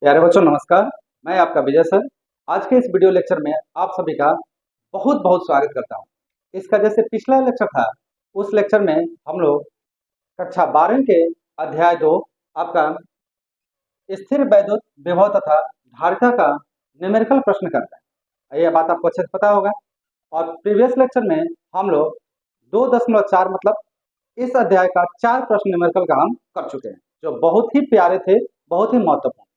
प्यारे बच्चों नमस्कार। मैं आपका विजय सर। आज के इस वीडियो लेक्चर में आप सभी का बहुत बहुत स्वागत करता हूं। इसका जैसे पिछला लेक्चर था, उस लेक्चर में हम लोग कक्षा 12 के अध्याय 2 आपका स्थिर वैद्युत विभव तथा धारिता का न्यूमेरिकल प्रश्न करता है। यह बात आपको अच्छे से पता होगा। और प्रीवियस लेक्चर में हम लोग 2.4 मतलब इस अध्याय का 4 प्रश्न न्यूमेरिकल का हम कर चुके हैं, जो बहुत ही प्यारे थे, बहुत ही महत्वपूर्ण थे।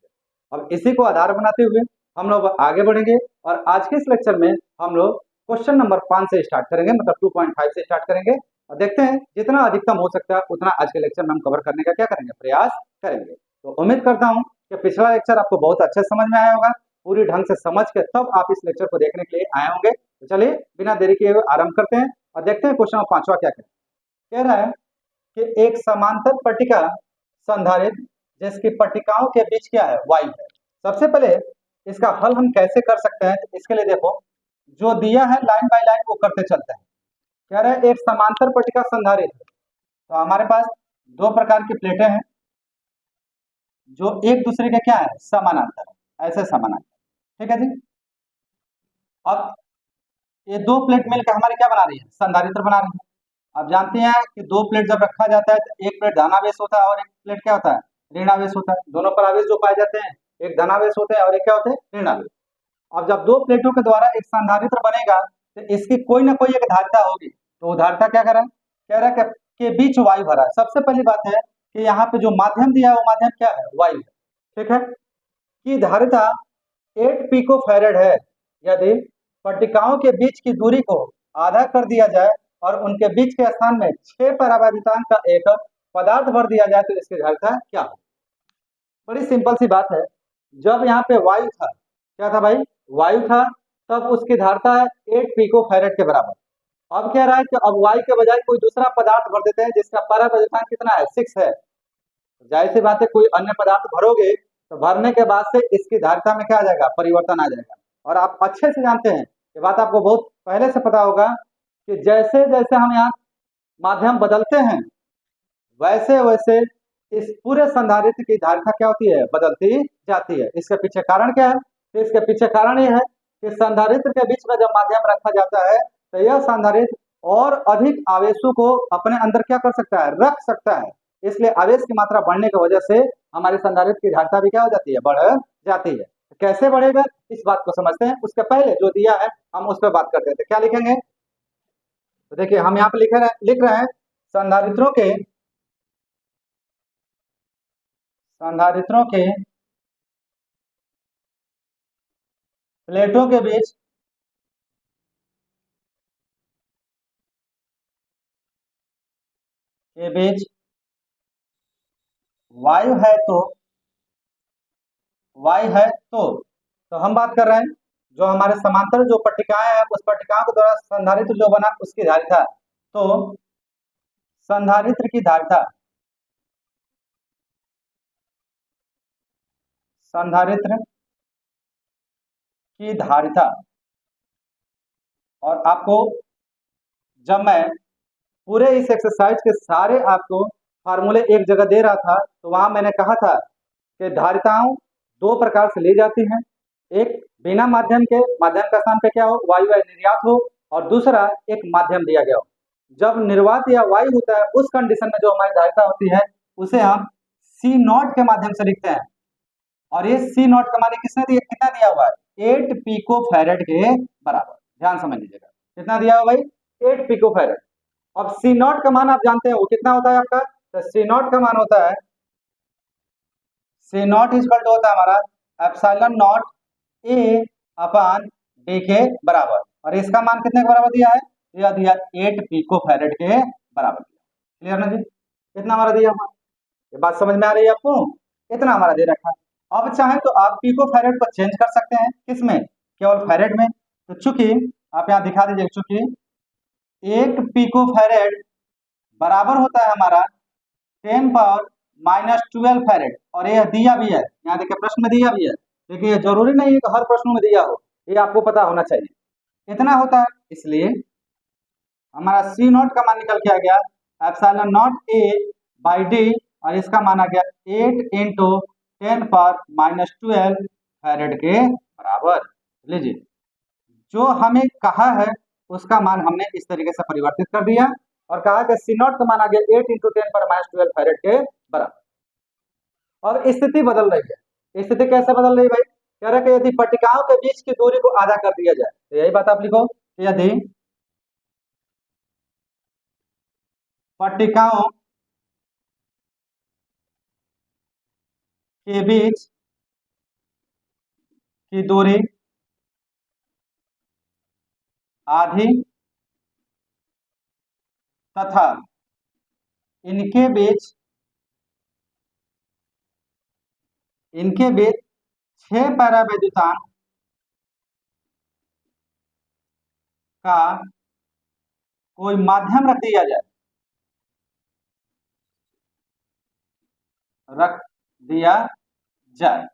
अब इसी को आधार बनाते हुए हम लोग आगे बढ़ेंगे और आज के इस लेक्चर में हम लोग क्वेश्चन नंबर 5 से स्टार्ट करेंगे, मतलब 2.5 से स्टार्ट करेंगे और देखते हैं जितना अधिकतम हो सकता है उतना आज के लेक्चर में हम कवर करने का क्या करेंगे, प्रयास करेंगे। तो उम्मीद करता हूं कि पिछला लेक्चर आपको बहुत अच्छे से समझ में आया होगा। पूरी ढंग से समझ के तब आप इस लेक्चर को देखने के लिए आए होंगे। तो चलिए बिना देरी किए हुए आरंभ करते हैं और देखते हैं क्वेश्चन नंबर 5वां क्या कह रहा है कि एक समांतर पट्टिका संधारित्र जिसकी पट्टिकाओं के बीच क्या है, वायु है। सबसे पहले इसका हल हम कैसे कर सकते हैं, तो इसके लिए देखो जो दिया है लाइन बाय लाइन वो करते चलते हैं। कह रहा है एक समांतर पट्टिका संधारित्र, तो हमारे पास दो प्रकार की प्लेटें हैं जो एक दूसरे के क्या है, समानांतर है, ऐसे समानांतर। ठीक है जी। अब ये दो प्लेट मिलकर हमारे क्या बना रही है, संधारित्र बना रही है। आप जानते हैं कि दो प्लेट जब रखा जाता है तो एक प्लेट धनावेश होता है और एक प्लेट क्या होता है, ऋणावेश होता है। दोनों पर आवेश जो पाए जाते हैं, एक धनावेश होते हैं और एक क्या होते हैं, ऋणावेश। अब जब दो प्लेटों के द्वारा एक संधारित्र बनेगा तो इसकी कोई ना कोई एक धारिता होगी। तो वो धारिता क्या कर रहा है, कह रहा है कि बीच वायु भरा है। सबसे पहली बात है कि यहाँ पे जो माध्यम दिया है वो माध्यम क्या है, वायु है। ठीक है। कि धारिता 8 पिको फैरेड है। यदि पट्टिकाओं के बीच की दूरी को आधा कर दिया जाए और उनके बीच के स्थान में 6 परावैद्युतांक का एक पदार्थ भर दिया जाए तो इसकी धारिता क्या हो। बड़ी सिंपल सी बात है। जब यहाँ पे वायु था, क्या था भाई, वायु था, तब उसकी धारिता है 8 पिको फैरेड के बराबर। अब कह रहा है कि अब वायु के बजाय कोई दूसरा पदार्थ भर देते हैं जिसका परावैद्युतांक कितना है, 6 है। जाहिर सी बात है कोई अन्य पदार्थ भरोगे तो भरने के बाद से इसकी धारिता में क्या आ जाएगा, परिवर्तन आ जाएगा। और आप अच्छे से जानते हैं, ये बात आपको बहुत पहले से पता होगा कि जैसे जैसे हम यहाँ माध्यम बदलते हैं वैसे वैसे इस पूरे संधारित्र की धारिता क्या होती है, बदलती जाती है। इसके पीछे कारण क्या है, तो इसके पीछे कारण ये है कि संधारित्र के बीच में जब माध्यम रखा जाता है तो यह संधारित्र और अधिक आवेशों को अपने अंदर क्या कर सकता है, रख सकता है। इसलिए आवेश की मात्रा बढ़ने की वजह से हमारे संधारित्र की धारिता भी क्या हो जाती है, बढ़ जाती है। कैसे बढ़ेगा इस बात को समझते हैं। उसके पहले जो दिया है हम उस पर बात करते हैं। तो क्या लिखेंगे, तो देखिए हम यहाँ पे लिख रहे हैं संधारित्रों के प्लेटों के बीच वायु है तो हम बात कर रहे हैं जो हमारे समांतर जो पट्टिकाएं हैं उस पट्टिकाओं के द्वारा संधारित्र जो बना उसकी धारिता। तो संधारित्र की धारिता, संधारित्र की धारिता, और आपको जब मैं पूरे इस एक्सरसाइज के सारे आपको फार्मूले एक जगह दे रहा था तो वहां मैंने कहा था कि धारिताओं दो प्रकार से ली जाती हैं। एक बिना माध्यम के, माध्यम का स्थान पे क्या हो, वायु या निर्यात हो, और दूसरा एक माध्यम दिया गया हो। जब निर्वात या वायु होता है उस कंडीशन में जो हमारी धारिता होती है उसे हम सी नॉट के माध्यम से लिखते हैं। और ये सी नॉट का मान किसने दिया, कितना दिया हुआ है, 8 पिको फैरेड के बराबर। ध्यान समझ लीजिएगा कितना दिया हुआ भाई, 8 पिको फैरेड। अब सी नॉट का मान आप जानते हैं वो कितना होता है आपका, तो सी नॉट का मान होता है, सी नॉट इक्वल टू होता है हमारा एप्सिलॉन नॉट ए अपान डी के बराबर। और इसका मान कितने के बराबर दिया है, यह दिया 8 पिको फैरेड के बराबर दिया। क्लियर ना जी, कितना हमारा दिया हुआ, ये बात समझ में आ रही है आपको, इतना हमारा दे रखा है। अब चाहे तो आप पिको फैरेड को चेंज कर सकते हैं, किसमें, केवल फैरेड में। तो चूंकि आप यहाँ दिखा दीजिए, चूंकि 1 पिको फैरेड बराबर होता है हमारा 10⁻⁻12 फैरेड। और यह दिया भी है, यहाँ देखिए प्रश्न में दिया भी है, लेकिन ये जरूरी नहीं है कि हर प्रश्न में दिया हो, ये आपको पता होना चाहिए। इतना होता है, इसलिए हमारा सी नॉट का मान निकल के आ गया epsilon naught A by D, और इसका मान आ गया 8 × 10⁻12 फैरेड के बराबर। लीजिए, जो हमें कहा है उसका मान हमने इस तरीके से परिवर्तित कर दिया और कहा कि सी नॉट का मान आ गया 8 × 10⁻12 फैरेड के बराबर। और स्थिति बदल रही है। स्थिति कैसे बदल रही है भाई? कह रहा है कि यदि पट्टिकाओं के बीच की दूरी को आधा कर दिया जाए, तो यही बात आप लिखो, यदि पट्टिकाओं के बीच की दूरी आधी तथा इनके बीच 6 पैरावैद्युतांक का कोई माध्यम रख दिया जाए,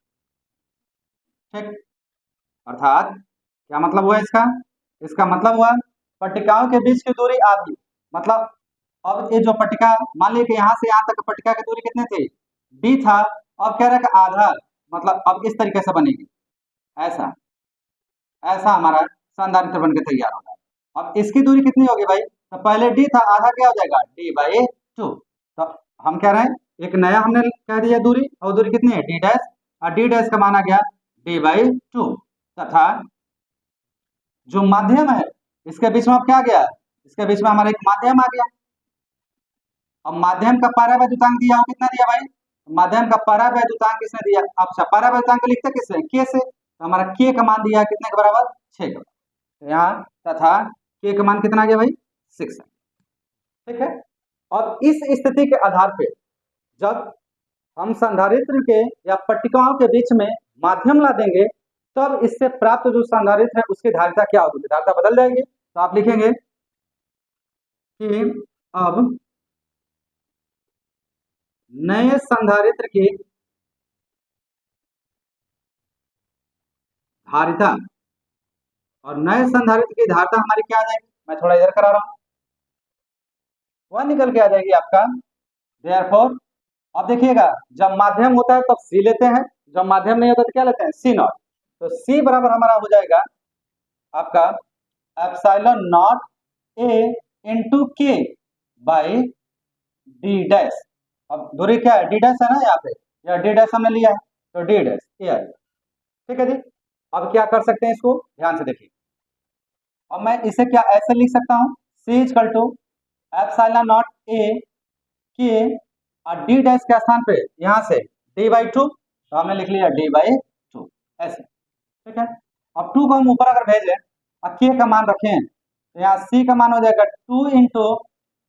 ठीक। अर्थात क्या मतलब हुआ इसका? इसका मतलब हुआ पट्टिकाओं के बीच की दूरी आधी, मतलब अब ये जो पट्टिका, मान लीजिए कि यहाँ से यहाँ तक पट्टिका की दूरी कितनी थी? डी था। अब कह रहा है कि आधा, मतलब अब इस तरीके से बनेगी, ऐसा ऐसा हमारा संधारित्र बन के तैयार होगा। अब इसकी दूरी कितनी होगी भाई? तो पहले डी था, आधा क्या हो जाएगा? d/2। तो हम कह रहे हैं एक नया हमने कह दिया दूरी, और दूरी कितनी है? d डैश, और d डैश का मान आ गया d/2 तथा जो माध्यम है इसके बीच में अब क्या गया? इसके बीच में हमारा एक माध्यम आ गया। अब माध्यम का परावैद्युतांक दिया हो, कितना दिया भाई? माध्यम का परावैद्युतांक किसने दिया? अब परावैद्युतांक लिखते किससे? के से। तो हमारा के का मान दिया कितने के बराबर? 6 के। तो यहाँ तथा के का मान कितना आ गया भाई? 6। ठीक है। और इस स्थिति के आधार पे जब हम संधारित्र के या पट्टिकाओं के बीच में माध्यम ला देंगे, तब इससे प्राप्त जो संधारित्र है उसकी धारिता क्या होगी? धारिता बदल जाएगी। तो आप लिखेंगे कि अब नए संधारित्र की धारिता, और नए संधारित्र की धारिता हमारी क्या आ जाएगी? मैं थोड़ा इधर करा रहा हूं, वह निकल के आ जाएगी आपका देयरफॉर। अब देखिएगा, जब माध्यम होता है तब सी लेते हैं, जब माध्यम नहीं होता तो क्या लेते हैं? सी नॉट। तो सी बराबर हमारा हो जाएगा आपका एप्सिलॉन नॉट ए इंटू के बाई डी डैश। अब दूरी क्या है? डी डैश है ना यहाँ पे, या डी डैश हमने लिया है, तो डी डैश ये आएगा। ठीक है जी। अब क्या कर सकते हैं, इसको ध्यान से देखिए। अब मैं इसे क्या ऐसे लिख सकता हूँ? C is equal to epsilon naught A K, और डी डैश के स्थान पे यहाँ से d/2, तो हमने लिख लिया d/2 ऐसे। ठीक है। अब 2 को हम ऊपर अगर भेजें और k का मान रखें, तो यहाँ c का मान हो जाएगा 2 इंटू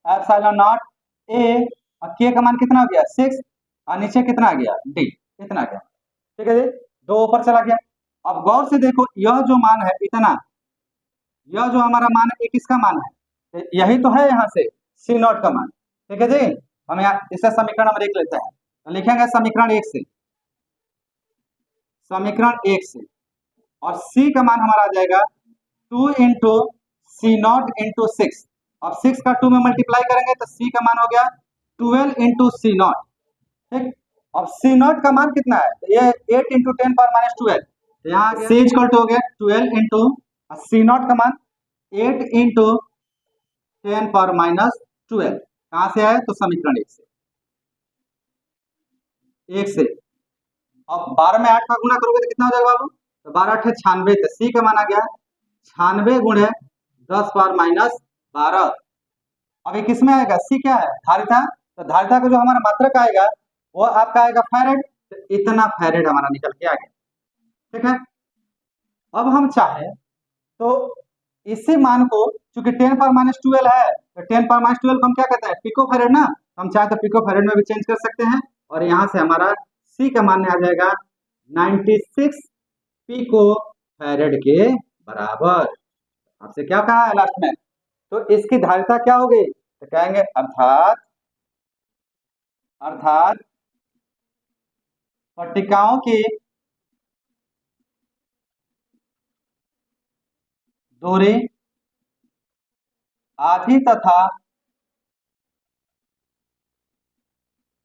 एप्सिलॉन नॉट a, और k का मान कितना हो गया? 6, और नीचे कितना आ गया? d, इतना गया। ठीक है जी, 2 ऊपर चला गया। अब गौर से देखो, यह जो मान है इतना, यह जो हमारा मान है, ये किसका मान है? तो यही तो है यहाँ से सी नॉट का मान। ठीक है जी। हम यहाँ इसे समीकरण नंबर 1 लेते हैं, तो लिखेंगे समीकरण 1 से, समीकरण 1 से, और c का मान हमारा आ जाएगा 2 इंटू सी नॉट इंटू 6। अब 6 का 2 में मल्टीप्लाई करेंगे तो c का मान हो गया 12 इंटू सी नॉट। ठीक। अब सी नॉट का मान कितना है? तो ये 8 इंटू 10⁻12, तो यहाँ सी इक्वल टू हो गया 12 इंटू सी नॉट का मान 8 इंटू 10⁻12। कहाँ से आया? तो समीकरण 1 से, 1 से। अब 12 में 8 का गुना करोगे तो कितना हो जाएगा बाबू? तो 12 8 96, तो सी का मान आ गया 96 गुणे 10⁻12। अब ये किस में आएगा? सी क्या है? धारिता। तो धारिता का जो हमारा मात्रक आएगा वो आपका आएगा फैरेड, तो इतना फैरेड हमारा निकल के आ गया। ठीक है। अब हम चाहे तो इसी मान को, चूंकि 10⁻12 है, तो 10⁻12 को हम क्या कहते हैं? पिको फैरेड ना। हम चाहे तो पिको फैरेड में भी चेंज कर सकते हैं, और यहाँ से हमारा सी का मान आ जाएगा 96 पिको फैरेड के बराबर। आपसे क्या कहा है लास्ट में? तो इसकी धारिता क्या हो गई? तो कहेंगे अर्थात अर्थात पट्टिकाओं की दूरी आधी तथा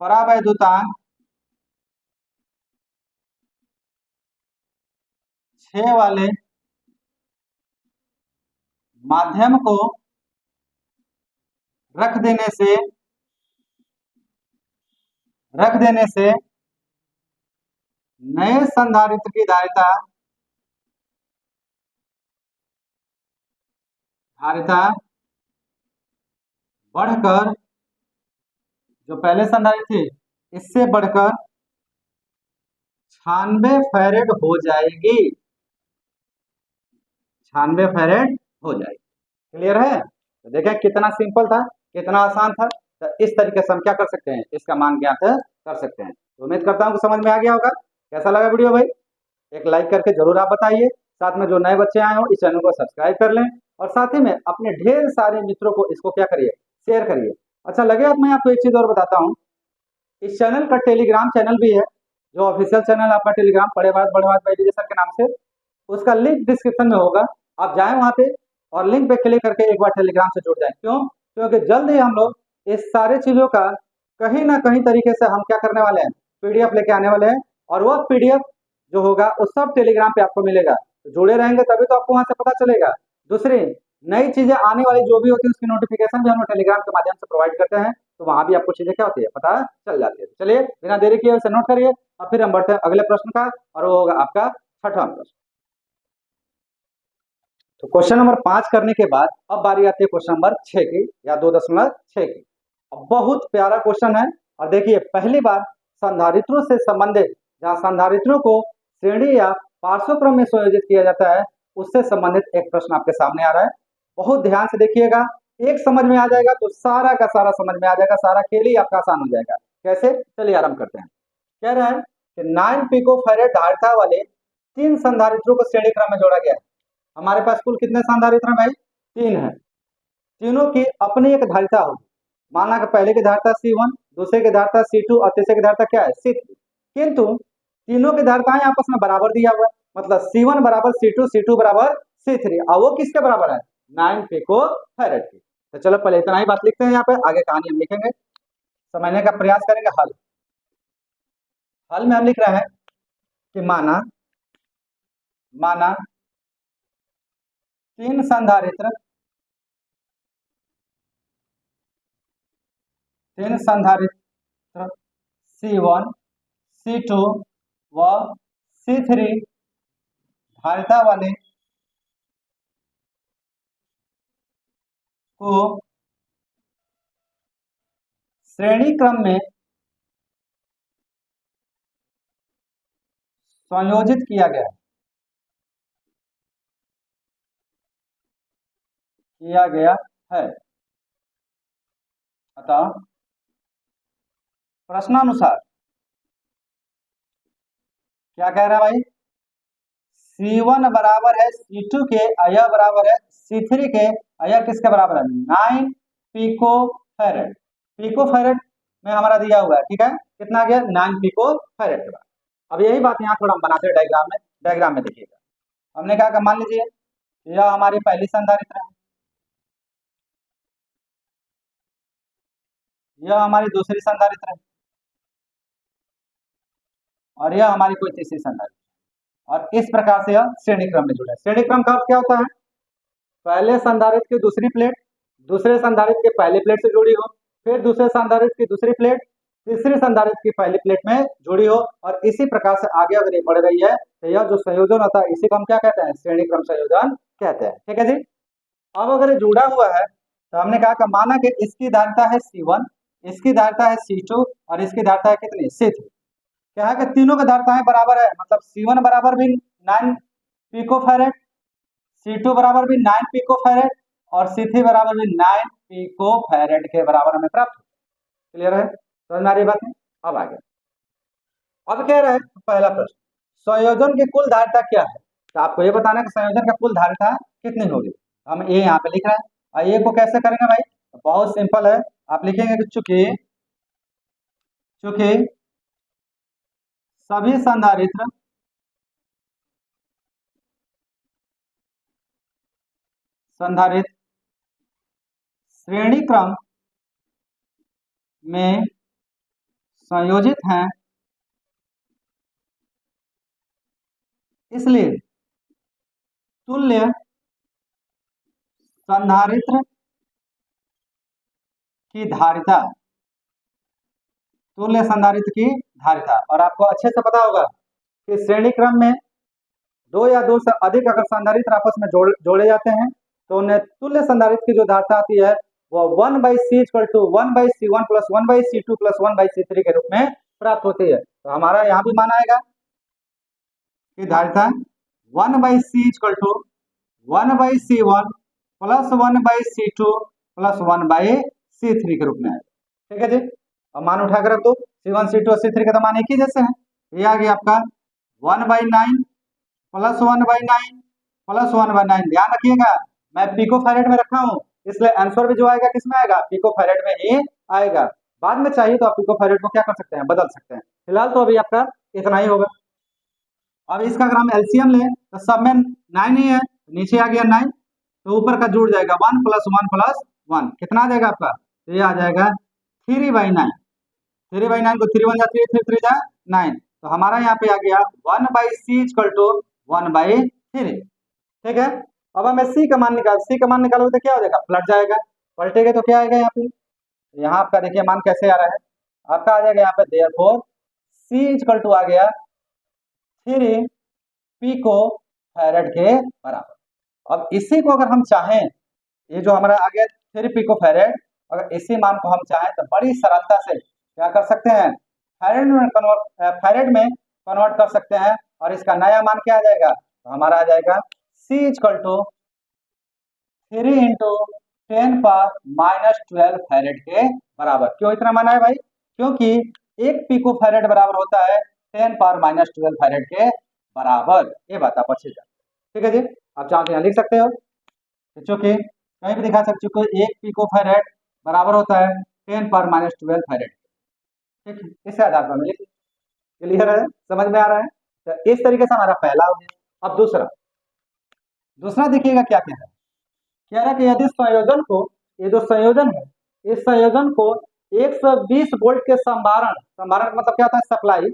परावैद्युतांक 6 वाले माध्यम को रख देने से नए संधारित्र की धारिता बढ़कर, जो पहले संधारित्र थी इससे बढ़कर 96 फैरेड हो जाएगी। 96 फैरेड हो जाएगी। क्लियर है? तो देखें कितना सिंपल था, कितना आसान था। तो इस तरीके से हम क्या कर सकते हैं, इसका मान ज्ञात कर सकते हैं। तो उम्मीद करता हूं कि समझ में आ गया होगा। कैसा लगा वीडियो भाई? एक लाइक करके जरूर आप बताइए। साथ में जो नए बच्चे आए हो इस चैनल को सब्सक्राइब कर लें, और साथ ही में अपने ढेर सारे मित्रों को इसको क्या करिए, शेयर करिए। अच्छा लगे अब मैं आपको एक चीज और बताता हूँ, इस चैनल का टेलीग्राम चैनल भी है, जो ऑफिशियल चैनल आपका टेलीग्राम पढ़े बात भाई सर के नाम से, उसका लिंक डिस्क्रिप्शन में होगा। आप जाएं वहां पे और लिंक पे क्लिक करके एक बार टेलीग्राम से जुड़ जाएं। क्यों? क्योंकि जल्द ही हम लोग इस सारे चीजों का कहीं ना कहीं तरीके से हम क्या करने वाले हैं, पीडीएफ लेके आने वाले हैं, और वह पीडीएफ जो होगा वो सब टेलीग्राम पे आपको मिलेगा। तो जुड़े रहेंगे तभी तो आपको वहां से पता चलेगा। दूसरी नई चीजें आने वाली जो भी होती है उसकी नोटिफिकेशन भी हम लोग टेलीग्राम के माध्यम से प्रोवाइड करते हैं, तो वहां भी आपको चीजें क्या होती है, पता चल जाती है। चलिए बिना देरी किए उसे नोट करिए, और फिर हम बढ़ते हैं अगले प्रश्न का, और वो होगा आपका 6वां प्रश्न। तो क्वेश्चन नंबर 5 करने के बाद अब बारी आती है क्वेश्चन नंबर 6 की, या 2.6 की। अब बहुत प्यारा क्वेश्चन है, और देखिए पहली बार संधारित्रों से संबंधित, जहां संधारित्रों को श्रेणी या पार्श्वक्रम में संयोजित किया जाता है, उससे संबंधित एक प्रश्न आपके सामने आ रहा है। बहुत ध्यान से देखिएगा, एक समझ में आ जाएगा तो सारा का सारा समझ में आ जाएगा, सारा खेल ही आपका आसान हो जाएगा। कैसे? चलिए आरंभ करते हैं। कह रहा है कि 9 पिको फैरेड धारिता वाले 3 संधारित्रों को श्रेणी क्रम में जोड़ा गया है। हमारे पास कुल कितने संधारित्र हैं भाई? 3 है। तीनों की अपनी एक धारिता होगी। माना कि पहले की धारिता C1, दूसरे की धारिता C2 और तीसरे की धारिता क्या है, C3। किंतु तीनों की धारिताएं आपस में बराबर दिया हुआ है, मतलब C1 बराबर C2, C2 बराबर C3, और वो किसके बराबर है? 9 पिको फैरेड की। तो चलो पहले इतना ही बात लिखते हैं, यहाँ पे आगे कहानी हम लिखेंगे, समझने का प्रयास करेंगे। हल में हम लिख रहे हैं कि माना तीन संधारित्र C1, C2 व C3 धारिता वाले को श्रेणी क्रम में संयोजित किया गया है। अतः प्रश्नानुसार क्या कह रहा है भाई? C1 बराबर है C2 के, यह बराबर है C3 के, यह किसके बराबर है? 9 पिको फैरेड। पिको फैरेड में हमारा दिया हुआ है, ठीक है, कितना आ गया? 9 पिको फैरेड के बाद। अब यही बात यहाँ थोड़ा हम बनाते हैं डायग्राम में देखिएगा। हमने कहा कि मान लीजिए यह हमारी पहली संधारित्र है, यह हमारी दूसरी संधारित्र है, और यह हमारी कोई तीसरी संधारित्र, और इस प्रकार से यह श्रेणी क्रम में जुड़ा है। श्रेणी क्रम का अर्थ क्या होता है? पहले संधारित्र की दूसरी प्लेट दूसरे संधारित्र के पहले प्लेट से जुड़ी हो, फिर दूसरे संधारित्र की दूसरी प्लेट तीसरी संधारित्र की पहली प्लेट में जुड़ी हो, और इसी प्रकार से आगे अगर ये बढ़ रही है तो यह जो संयोजन होता है इसी को हम क्या कहते हैं? श्रेणी क्रम संयोजन कहते हैं। ठीक है जी। अब अगर ये जुड़ा हुआ है तो हमने कहा कि माना कि इसकी धारिता है C1, इसकी धारिता है C2, और इसकी धारिता है कितनी? C3। क्या है कि तीनों की धारिताएं बराबर है, मतलब C1 बराबर भी 9 पिको फैरेड, C2 बराबर भी 9 पिको फैरेड, और C3 बराबर भी 9 पिको फैरेड के बराबर हमें प्राप्त। क्लियर है? समझ में आ रही बात है? अब आगे अब कह रहा है पहला प्रश्न, संयोजन की कुल धारिता क्या है? तो आपको ये बताना है कि संयोजन का कुल धारिता कितनी होगी। हम ये यहाँ पे लिख रहे हैं, और ये को कैसे करेंगे भाई? तो बहुत सिंपल है, आप लिखेंगे कि चूंकि सभी संधारित्र श्रेणी क्रम में संयोजित हैं, इसलिए तुल्य संधारित्र की धारिता, तुल्य संधारित्र की धारिता। और आपको अच्छे से पता होगा कि श्रेणी क्रम में दो या दो से अधिक अगर संधारित्र आपस में जोड़े जाते हैं तो उन्हें तुल्य संधारित्र की जो धारिता आती है वो 1/c equal to 1/c1 plus 1/c2 plus 1/c3 के रूप में प्राप्त होती है। तो हमारा यहाँ भी मान आएगा कि धारिता 1/c equal to 1/c1 plus 1/c2 plus 1/c3 के रूप में आएगा। ठीक है जी। अब मान उठा कर रख दो, C1 C2 और C3 के तो मान एक ही जैसे हैं। ये आ गया आपका 1/9 प्लस 1/9 प्लस 1/9। ध्यान रखिएगा मैं पिको फैरेड में रखा हूँ, इसलिए आंसर भी जो आएगा किसमें आएगा, पिको फैरेड में ही आएगा। बाद में चाहिए तो आप पिको फैरेड को क्या कर सकते हैं, बदल सकते हैं। फिलहाल तो अभी आपका इतना ही होगा। अब इसका अगर हम एलसीएम लें तो सब में 9 ही है, नीचे आ गया 9, तो ऊपर का जुड़ जाएगा 1 प्लस 1 प्लस 1, कितना आ जाएगा आपका, तो ये आ जाएगा 3/9। 3/9 को 3 1 जा 3 3 3 जा 9, तो हमारा यहाँ पे आ गया 1/c इक्वल टू 1/3। ठीक है। अब हमें c का मान निकालोगे तो क्या हो जाएगा, पलट जाएगा। पलटेगा तो क्या आएगा यहाँ पे, यहाँ आपका देखिए मान कैसे आ रहा है, आपका आ जाएगा यहाँ पे देयरफॉर c इक्वल टू आ गया 3 पिको फैरेड के बराबर। अब इसी को अगर हम चाहें, ये जो हमारा आ गया 3 पिको फैरेड, अगर इसी मान को हम चाहें तो बड़ी सरलता से क्या कर सकते हैं, फैरेड में कन्वर्ट कर सकते हैं। और इसका नया मान क्या आ जाएगा, तो हमारा आ जाएगा c equal to 3 into 10⁻⁻12 farad के बराबर। क्यों इतना माना है भाई, क्योंकि एक पिको फैरेड बराबर होता है 10⁻⁻12 फैरेड के बराबर। ये बात आप अच्छे जानते। ठीक है जी। आप चाहो तो यहाँ लिख सकते हो, चूंकि कहीं भी दिखा सकते हो कि एक पिको फैरेड बराबर होता है 10⁻⁻12 फैरेड। ठीक है, इस आधार पर लिख, क्लियर है, समझ में आ रहा है। तो इस तरीके से हमारा पहला हो गया। अब दूसरा देखिएगा क्या कह रहा है, कह रहा है कि यदि संयोजन को, ये जो संयोजन है, इस संयोजन को 120 वोल्ट के संभारण मतलब क्या होता है, सप्लाई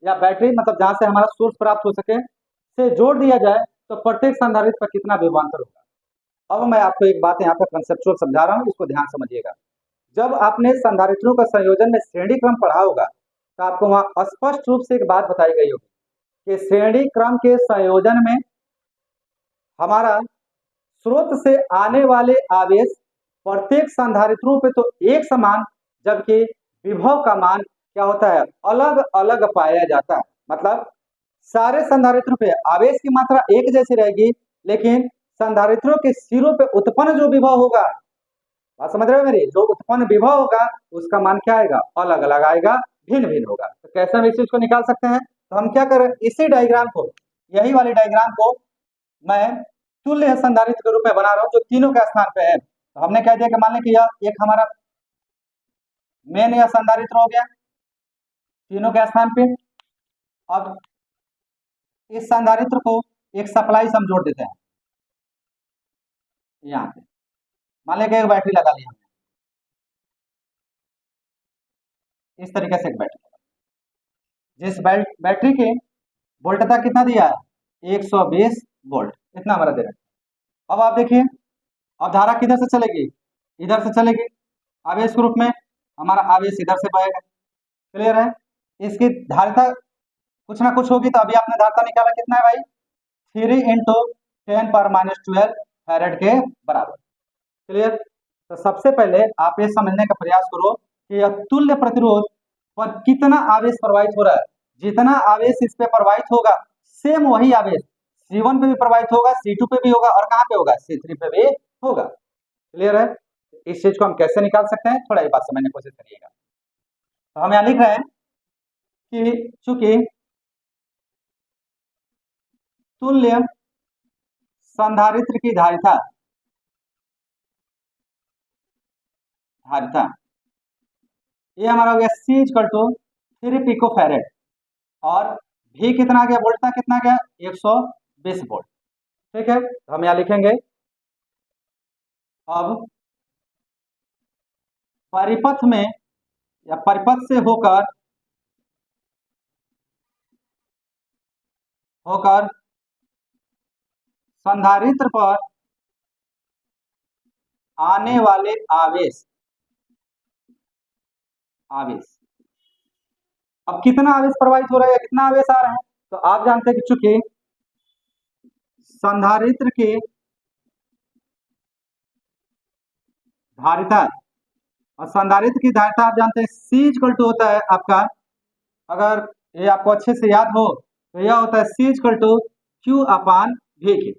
या बैटरी, मतलब जहां से हमारा सोर्स प्राप्त हो सके, से जोड़ दिया जाए तो प्रत्येक संधारित्र पर कितना विभवांतर होगा। अब मैं आपको एक बात यहाँ पर कंसेप्चुअल समझा रहा हूँ, इसको ध्यान समझिएगा। जब आपने संधारित्रों का संयोजन में श्रेणी क्रम पढ़ा होगा तो आपको वहां स्पष्ट रूप से एक बात बताई गई होगी कि श्रेणी क्रम के संयोजन में हमारा स्रोत से आने वाले आवेश प्रत्येक संधारित्रों पे तो एक समान, जबकि विभव का मान क्या होता है, अलग अलग पाया जाता है। मतलब सारे संधारित्रों पे आवेश की मात्रा एक जैसी रहेगी, लेकिन संधारित्रों के सिरों पे उत्पन्न जो विभव होगा, बात समझ रहे हो मेरी, जो उत्पन्न विभव होगा उसका मान क्या आएगा, अलग अलग आएगा, भिन्न भिन्न होगा। तो कैसे हम इस चीज को निकाल सकते हैं, तो हम क्या करें, इसी डायग्राम को, यही वाली डायग्राम को मैं तुल्य संधारित्र के रूप में बना रहा हूं जो तीनों के स्थान पे है। तो हमने कह दिया कि मान लें कि यह एक हमारा मेन या संधारित्र हो गया तीनों के स्थान पे। अब इस संधारित्र को एक सप्लाई से हम जोड़ देते हैं यहाँ पे, मान लें कि एक बैटरी लगा ली हमने, इस तरीके से एक बैटरी, जिस बैटरी के वोल्टता कितना दिया है, 120 वोल्ट, इतना हमारा दे रहा है। अब आप देखिए, अब धारा किधर से चलेगी, इधर से चलेगी, आवेश के रूप में हमारा आवेश इधर से बहेगा। क्लियर है। इसकी धारिता कुछ ना कुछ होगी, तो अभी आपने धारिता निकाला कितना है भाई, 3 इंटू 10⁻⁻12 फैरेड के बराबर। क्लियर। तो सबसे पहले आप ये समझने का प्रयास करो कि यह तुल्य प्रतिरोध पर कितना आवेश प्रवाहित हो रहा है। जितना आवेश इस पे प्रवाहित होगा, सेम वही आवेश C1 पे भी प्रवाहित होगा, C2 पे भी होगा, और कहाँ पे होगा, C3 पे भी होगा। क्लियर है। इस चीज को हम कैसे निकाल सकते हैं, थोड़ा ये बात समझने की कोशिश करिएगा। तो हम यहाँ लिख रहे हैं कि चूंकि तुल्य संधारित्र की धारिता ये हमारा हो गया C equal to 3 pico farad, और V कितना आ गया, वोल्टता कितना आ गया, 120 वोल्ट। ठीक है। तो हम यहाँ लिखेंगे, अब परिपथ में या परिपथ से होकर होकर संधारित्र पर आने वाले आवेश आवेश अब कितना आवेश प्रवाहित हो रहा है, कितना आवेश आ रहा है, तो आप जानते हैं कि चूंकि संधारित्र की धारिता और संधारित्र की धारिता आप जानते हैं C इक्वल टू होता है आपका, अगर ये आपको अच्छे से याद हो तो यह होता है C equal to Q upon V की,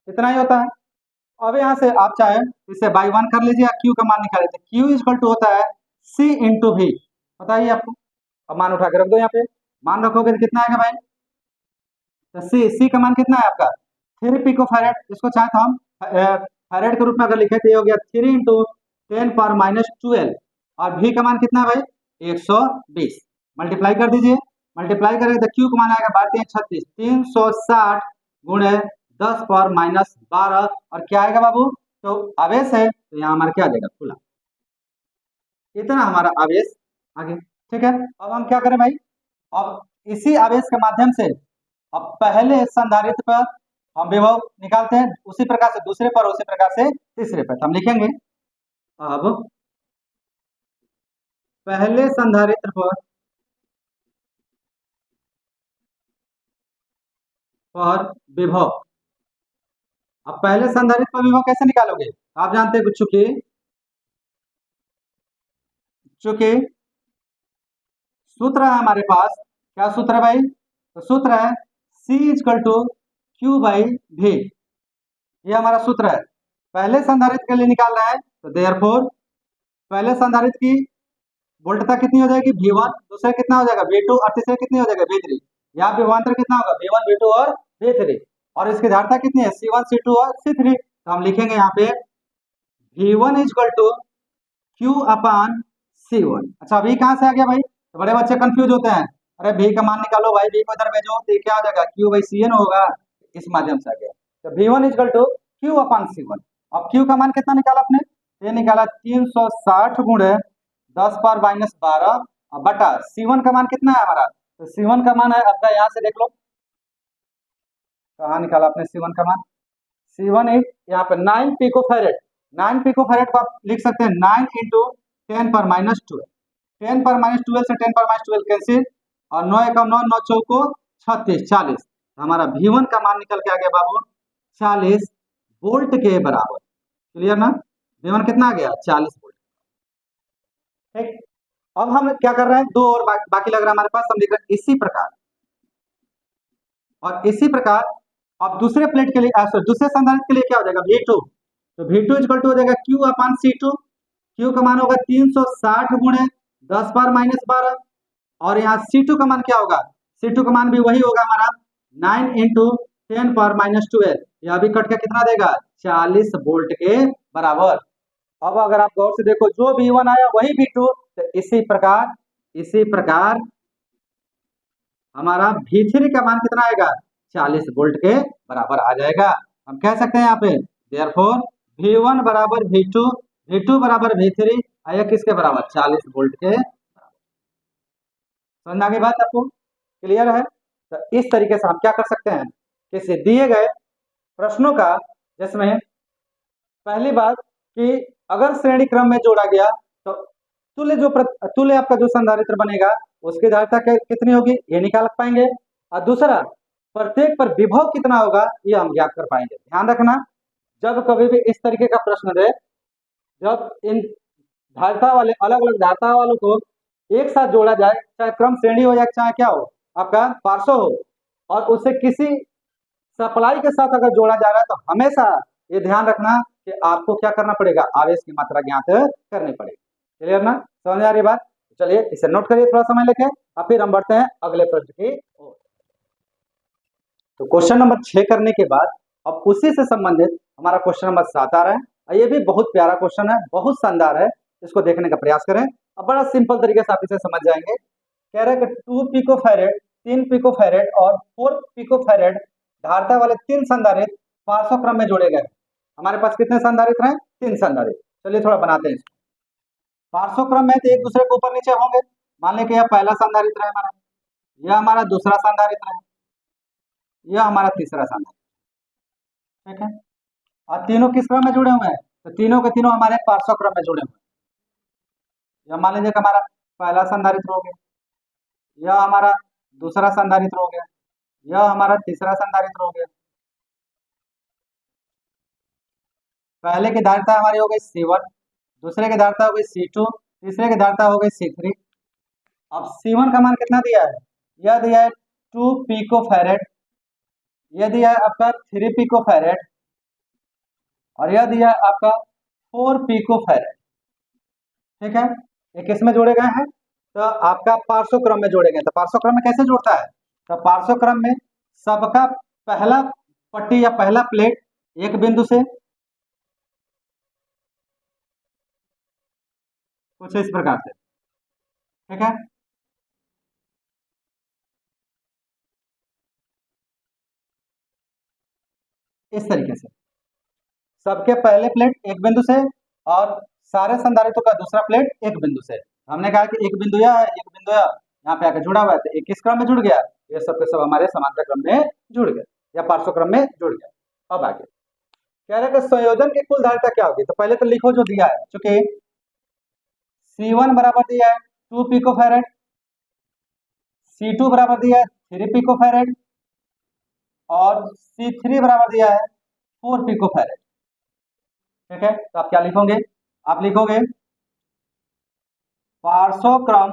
इतना ही होता है। अब यहाँ से आप चाहे इसे बाई 1 कर लीजिए, Q का मान निकाल लीजिए, Q इक्वल टू होता है C इंटू V, बताइए आपको। अब मान उठा के रख दो, यहाँ पे मान रखोगे तो कितना आएगा भाई, तो C का मान कितना है आपका 3 पिको फैरेड, इसको चाहे तो हम फैरेड के रूप में अगर लिखे तो ये हो गया 3 इंटू 10⁻12 और V का मान कितना है भाई 120, मल्टीप्लाई कर दीजिए, मल्टीप्लाई करेंगे तो Q का मान आएगा 12×3 = 360 गुणे 10⁻12 और क्या आएगा बाबू, तो आवेश है तो यहाँ हमारा क्या आ जाएगा खुला, इतना हमारा आवेश आगे। ठीक है, अब हम क्या करें भाई, अब इसी आवेश के माध्यम से अब पहले संधारित्र पर हम विभव निकालते हैं, उसी प्रकार से दूसरे पर, उसी प्रकार से तीसरे पर, तो हम लिखेंगे अब पहले संधारित्र पर विभव। अब पहले संधारित्र पर विभव कैसे निकालोगे, आप जानते हैं चूंकि सूत्र है हमारे पास, क्या सूत्र है भाई, तो सूत्र है C equal to Q by V, ये हमारा सूत्र है। पहले संधारित्र के लिए निकाल रहा है तो देयरफॉर पहले संधारित्र की वोल्टता कितनी हो जाएगी V1, दूसरे कितना हो जाएगा V2 और तीसरे कितनी हो जाएगा V3, यहाँ विभवांतर कितना होगा V1 V2 और V3, और इसकी धारिता कितनी है C1 C2 और C3, तो हम लिखेंगे यहाँ पे V1 equal to Q upon C1। अच्छा V कहाँ से आ गया भाई, तो बड़े बच्चे कंफ्यूज होते हैं, अरे V का मान निकालो भाई, V को इधर भेजो तो क्या हो जाएगा Q बाई CN होगा, इस माध्यम से आ गया, तो V1 equal to Q upon C1। अब Q का मान कितना निकाला आपने, ये निकाला 360 गुणे 10⁻12 बटा C1 का मान कितना है हमारा, तो C1 का मान है आपका, यहाँ से देख लो कहाँ निकाला आपने C1 का मान, C1 एक यहाँ पे 9 पिको फैरेड, 9 पिको फैरेड को आप लिख सकते हैं 9 इंटू 10⁻12, 10⁻12 से 10⁻12 कैंसिल और 9 × 9 9 चौको 36 40, हमारा V1 का मान निकल के आ गया बाबू 40 वोल्ट के बराबर, क्लियर ना, V1 कितना आ गया 40 वोल्ट। ठीक, अब हम क्या कर रहे हैं, दो और बाकी लग रहा है हमारे पास, हम लिख रहे हैं इसी प्रकार, और इसी प्रकार अब दूसरे प्लेट के लिए दूसरे संधारित्र के लिए क्या हो जाएगा V2, तो V2 इक्वल टू हो जाएगा Q अपान C2, Q का मान होगा 360 गुणे 10⁻12 और यहाँ C2 का मान क्या होगा, C2 का मान भी वही होगा हमारा 9 इंटू 10⁻12, यह भी कट के कितना देगा 40 वोल्ट के बराबर। अब अगर आप गौर से देखो जो V1 आया वही V2, तो इसी प्रकार हमारा V3 का मान कितना आएगा 40 वोल्ट के बराबर आ जाएगा। हम कह सकते हैं यहाँ पे देयरफॉर V1 बराबर V2, V2 बराबर V3, आया किसके बराबर 40 वोल्ट के, समझ आ गई बात आपको, क्लियर है। तो इस तरीके से हम क्या कर सकते हैं, किसी दिए गए प्रश्नों का, जिसमें पहली बात कि अगर श्रेणी क्रम में जोड़ा गया तो तुल्य आपका जो संधारित्र बनेगा उसकी धारिता कितनी होगी ये निकाल पाएंगे, और दूसरा प्रत्येक पर विभव कितना होगा ये हम ज्ञात कर पाएंगे। ध्यान रखना जब कभी भी इस तरीके का प्रश्न दे, जब इन धारिता वाले अलग अलग धारिता वालों को एक साथ जोड़ा जाए, चाहे क्रम श्रेणी हो या चाहे क्या हो आपका पार्श्व हो, और उसे किसी सप्लाई के साथ अगर जोड़ा जा रहा है तो हमेशा ये ध्यान रखना कि आपको क्या करना पड़ेगा, आवेश की मात्रा ज्ञात करनी पड़ेगी। क्लियर ना, समझ आ रही बात, चलिए इसे नोट करिए थोड़ा समय लेके, और फिर हम बढ़ते हैं अगले प्रश्न की ओर। तो क्वेश्चन नंबर 6 करने के बाद अब उसी से संबंधित हमारा क्वेश्चन नंबर 7 आ रहा है, और ये भी बहुत प्यारा क्वेश्चन है, बहुत शानदार है, इसको देखने का प्रयास करें। अब बड़ा सिंपल तरीके से आप इसे समझ जाएंगे। कह रहे हैं कि 2 पिको फैरेड 3 पिको फैरेड और 4 पिको फैरेड धारिता वाले 3 संधारित्र पार्श्व क्रम में जोड़े गए। हमारे पास कितने संधारित्र हैं 3 संधारित्र, चलिए थोड़ा बनाते हैं इसको। पार्श्व क्रम में तो एक दूसरे के ऊपर नीचे होंगे, मान लें कि यह पहला संधारित्र है हमारा, यह हमारा दूसरा संधारित्र है, यह हमारा तीसरा संधारित्र। ठीक है। और तीनों किस क्रम में जुड़े हुए हैं, तो तीनों के तीनों हमारे पार्श्व क्रम में जुड़े हुए हैं। यह मान लीजिए कि हमारा पहला संधारित्र हो गया, यह हमारा दूसरा संधारित्र हो गया, यह हमारा तीसरा संधारित्र हो गया। पहले की धारिता हमारी हो गई C1, दूसरे की धारिता हो गई C2, तीसरे की धारिता हो गई C3। अब C1 का मान कितना दिया है, यह दिया है 2 पिको फैरेड, यह दिया है आपका 3 पिको फैरेड, और यह दिया है आपका 4 पिको फैरेड। ठीक है, ये किस में जोड़े गए हैं, तो आपका पार्श्व क्रम में जोड़े गए। तो पार्श्व क्रम में कैसे जोड़ता है, तो पार्श्व क्रम में सबका पहला पट्टी या पहला प्लेट एक बिंदु से, कुछ इस प्रकार से। ठीक है, इस तरीके से सबके पहले प्लेट एक बिंदु से और सारे संधारित्रों का दूसरा प्लेट एक बिंदु से। हमने कहा कि एक बिंदु यह है, एक बिंदु यह, यहाँ पे आके जुड़ा हुआ है, तो एक किस क्रम में जुड़ गया, ये सब के सब हमारे समांतर क्रम में जुड़ गए या पार्श्व क्रम में जुड़ गए। अब आगे कह रहे हैं कि संयोजन की कुल धारिता क्या होगी, तो पहले तो लिखो जो दिया है, चूंकि C1 बराबर दिया है 2 पिको फैरेड, C2 बराबर दिया है 3 पिको फैरेड, और C3 बराबर दिया है 4 पिको फैरेड। ठीक है, तो आप क्या लिखोगे, आप लिखोगे पार्श्व क्रम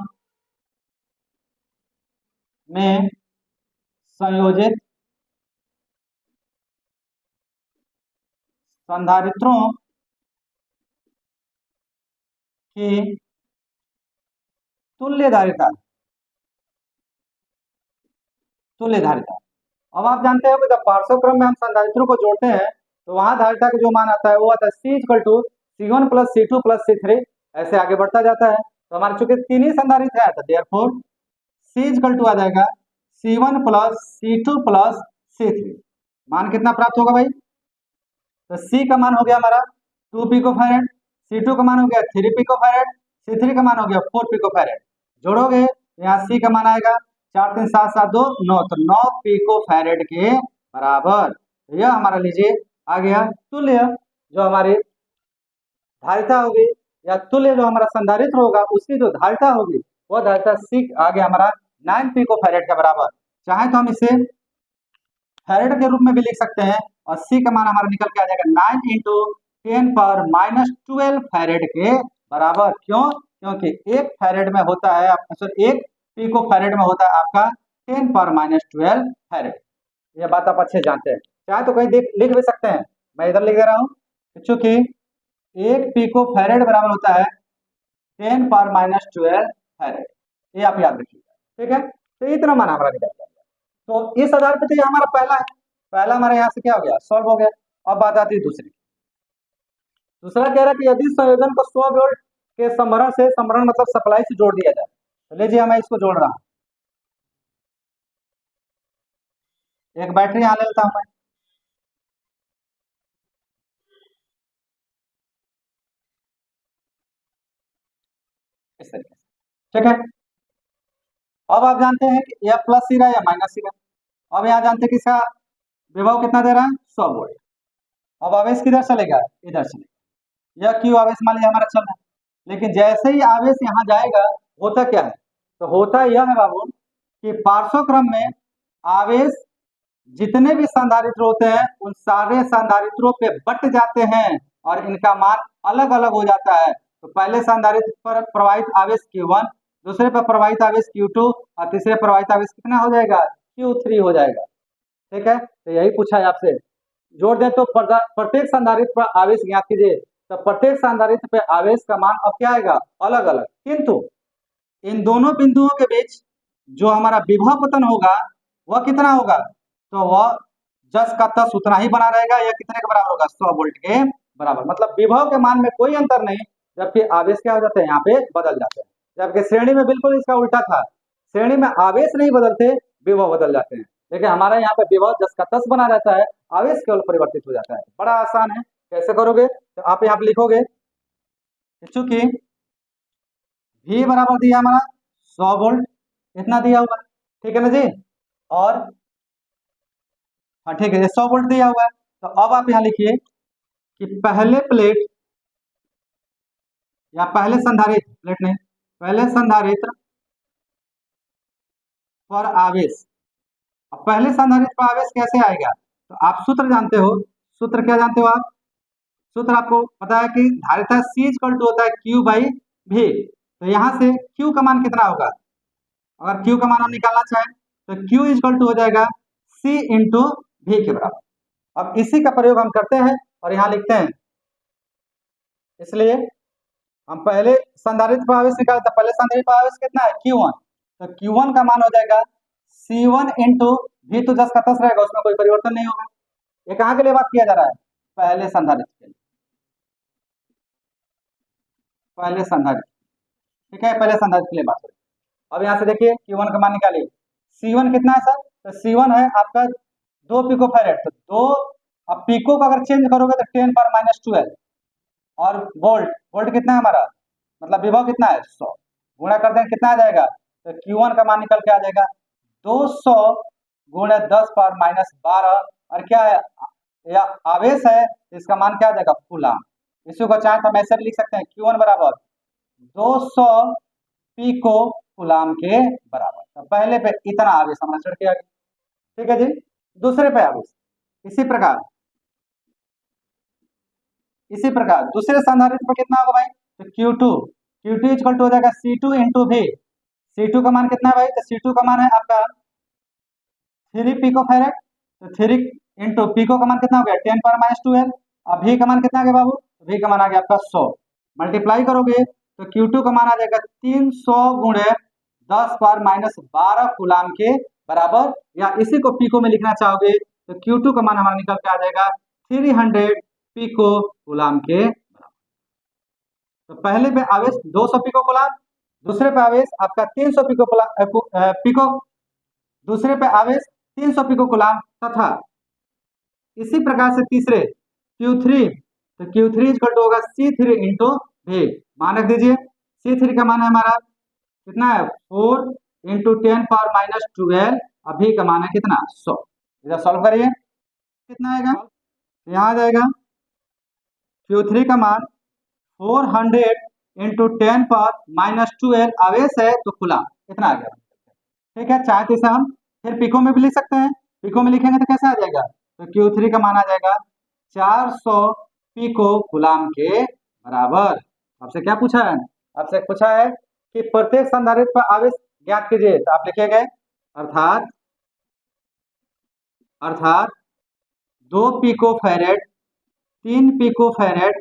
में संयोजित संधारित्रों की तुल्य धारिता, तुल्य धारिता। अब आप जानते हो कि जब पार्श्व क्रम में हम संधारित्रों को जोड़ते हैं तो वहां धारिता का जो मान आता है वो आता है C=C1 + C2 + C3, ऐसे आगे बढ़ता जाता है। तो हमारे चूंकि तीन ही संधारित्र है तो देयरफॉर C आ जाएगा C1 + C2 + C3। मान कितना प्राप्त होगा भाई, तो C का मान हो गया हमारा 2 पिको फैरेड, C2 का मान हो गया 3 पिको फैरेड, C3 का मान हो गया 4 पिको फैरेड। जोड़ोगे यहाँ C का मान आएगा 4 3 7 7 2 9, तो 9 पिको फैरेड के बराबर। यह हमारा लीजिए आ गया तुल्य जो हमारी धारिता होगी या तुल्य जो हमारा संधारित्र होगा उसकी जो धारिता होगी वह धारिता C आ गया हमारा 9 पिको फैरेड के बराबर। चाहे तो हम इसे फैरेड के रूप में भी लिख सकते हैं और C का मान हमारा निकल के आ जाएगा 9 × 10⁻12 फैरेड के बराबर। क्यों, क्योंकि एक फैरेड में होता है एक पिको फैरेड में होता है आपका 10⁻12 फैरेड। ये बात आप अच्छे जानते हैं, चाहे तो कहीं लिख भी सकते हैं, मैं इधर लिख दे रहा हूँ, क्योंकि एक पिको फैरेड बराबर होता है 10⁻12 फैरेड, ये आप याद रखिएगा। ठीक है, तो इतना मान हमारा निकल गया। तो इस आधार पर तो ये हमारा पहला है, पहला हमारे यहाँ से क्या हो गया, सॉल्व हो गया। अब बात आती है दूसरी। दूसरा कह रहा है कि यदि संयोजन को 100 वोल्ट के संभरण से, संभरण मतलब सप्लाई से जोड़ दिया जाए, तो लीजिए मैं इसको जोड़ रहा हूँ, एक बैटरी यहाँ ले लेता हूँ मैं, इस तरीके से। ठीक है, अब आप जानते हैं कि यह प्लस सिरा या माइनस सिरा। अब यहाँ जानते हैं कि इसका विभव कितना दे रहा है, 100 वोल्ट। अब आवेश किधर चलेगा, इधर चलेगा। यह क्यू आवेश मान लीजिए हमारा चल रहा है, लेकिन जैसे ही आवेश यहाँ जाएगा होता क्या है, तो होता यह है बाबू कि पार्श्व क्रम में आवेश जितने भी संधारित्र होते हैं उन सारे संधारित्रों पे बट जाते हैं और इनका मान अलग अलग हो जाता है। तो पहले संधारित्र पर प्रवाहित आवेश Q1, दूसरे पर प्रवाहित आवेश Q2 और तीसरे प्रवाहित आवेश कितना हो जाएगा, Q3 हो जाएगा। ठीक है, तो यही पूछा है आपसे, जोड़ दें तो प्रत्येक संधारित्र पर आवेश ज्ञात कीजिए। तो प्रत्येक संधारित्र पे आवेश का मान अब क्या आएगा, अलग अलग, किंतु इन दोनों बिंदुओं के बीच जो हमारा विभव पतन होगा वह कितना होगा, तो वह 10 का 10 उतना ही बना रहेगा या कितने के बराबर होगा, 100 वोल्ट के बराबर। मतलब विभव के मान में कोई अंतर नहीं, जबकि आवेश क्या हो जाते हैं, यहाँ पे बदल जाते हैं। जबकि श्रेणी में बिल्कुल इसका उल्टा था, श्रेणी में आवेश नहीं बदलते, विभव बदल जाते हैं। लेकिन हमारे यहाँ पे विभव 10 का 10 बना रहता है, आवेश केवल परिवर्तित हो जाता है। बड़ा आसान है, कैसे करोगे, तो आप यहाँ पे लिखोगे चूंकि V बराबर दिया हमारा 100 वोल्ट, इतना दिया हुआ है, ठीक है ना जी, और हाँ ठीक है 100 वोल्ट दिया हुआ है, तो अब आप यहाँ लिखिए कि पहले प्लेट या पहले संधारित्र, प्लेट नहीं, पहले संधारित्र पर आवेश। अब पहले संधारित्र पर आवेश कैसे आएगा, तो आप सूत्र जानते हो। सूत्र क्या जानते हो आप? सूत्र आपको पता है कि धारिता C इक्वल टू होता है Q/V। तो यहाँ से Q का मान कितना होगा, अगर Q का मान हम निकालना चाहें तो Q इक्वल टू हो जाएगा C इंटू V के बराबर। अब इसी का प्रयोग हम करते हैं और यहाँ लिखते हैं, इसलिए हम पहले संधारित्र पर आवेश निकालते हैं। पहले संधारित्र पर आवेश कितना है, Q1। तो Q1 का मान हो जाएगा C1 इंटू V, तो 10 का 10 रहेगा, उसमें कोई परिवर्तन नहीं होगा। ये कहाँ के लिए बात किया जा रहा है, पहले संधारित्र के लिए, पहले संधारित्र, ठीक है, पहले संधारित्र के लिए बात करें। अब यहाँ से देखिए Q1 का मान निकालिए। C1 कितना है सर, तो C1 है आपका 2 पिको फेरेड। तो 2, अब पिको का अगर चेंज करोगे तो 10⁻⁻12, और वोल्ट कितना है हमारा, मतलब विभव कितना है 100, गुणा कर दें कितना आ जाएगा, तो Q1 का मान निकल के आ जाएगा 200 गुणे 10⁻12, और क्या है, या आवेश है, इसका मान क्या आ जाएगा, कूलाम। इसी को चाहे तो हम ऐसे भी लिख सकते हैं, Q1 बराबर 200 पिको कूलाम के बराबर। तो पहले पे इतना आवेश हमारा चढ़ के आ गया, ठीक है जी। दूसरे पे आवेश इसी प्रकार दूसरे संधारित्र पर कितना होगा भाई, तो Q2 इक्वल टू हो जाएगा C2 इंटू V। C2 का मान कितना है भाई, तो C2 का मान है आपका 3 पिको फेरेड। तो 3 इंटू पिको का मान कितना हो गया 10⁻12। अब V का मान कितना आ गया बाबू, V का मान आ गया आपका 100। मल्टीप्लाई करोगे तो Q2 का मान आ जाएगा 300 गुणे 10⁻12 कूलाम के बराबर, या इसी को पिको में लिखना चाहोगे तो Q2 का मान हमारा निकल के आ जाएगा 300 पिको कूलाम के बराबर। तो पहले पे आवेश 200 पिको कूलाम, दूसरे पे आवेश आपका 300 पिको, दूसरे पे आवेश 300 पिको कूलाम, तथा इसी प्रकार से तीसरे Q3, तो Q3 इक्वल टू होगा C3 इंटू V। मान रख दीजिए, C3 का मान है हमारा कितना है 4 इंटू 10⁻12, अभी का मान है कितना 100। इधर सॉल्व करिए कितना आएगा, यहाँ आ जाएगा Q3 का मान 400 इंटू 10⁻12 आवेश है तो कूलाम, इतना आ गया, ठीक है। चाहे तो इसे हम फिर पिको में भी लिख सकते हैं, पिको में लिखेंगे तो कैसे आ जाएगा, तो Q3 का मान आ जाएगा 400 पिको कूलाम के बराबर। आपसे क्या पूछा है, आपसे पूछा है कि प्रत्येक संधारित्र पर आवेश ज्ञात कीजिए, तो आप लिखेंगे अर्थात 2 पिको फेरेड, 3 पिको फेरेड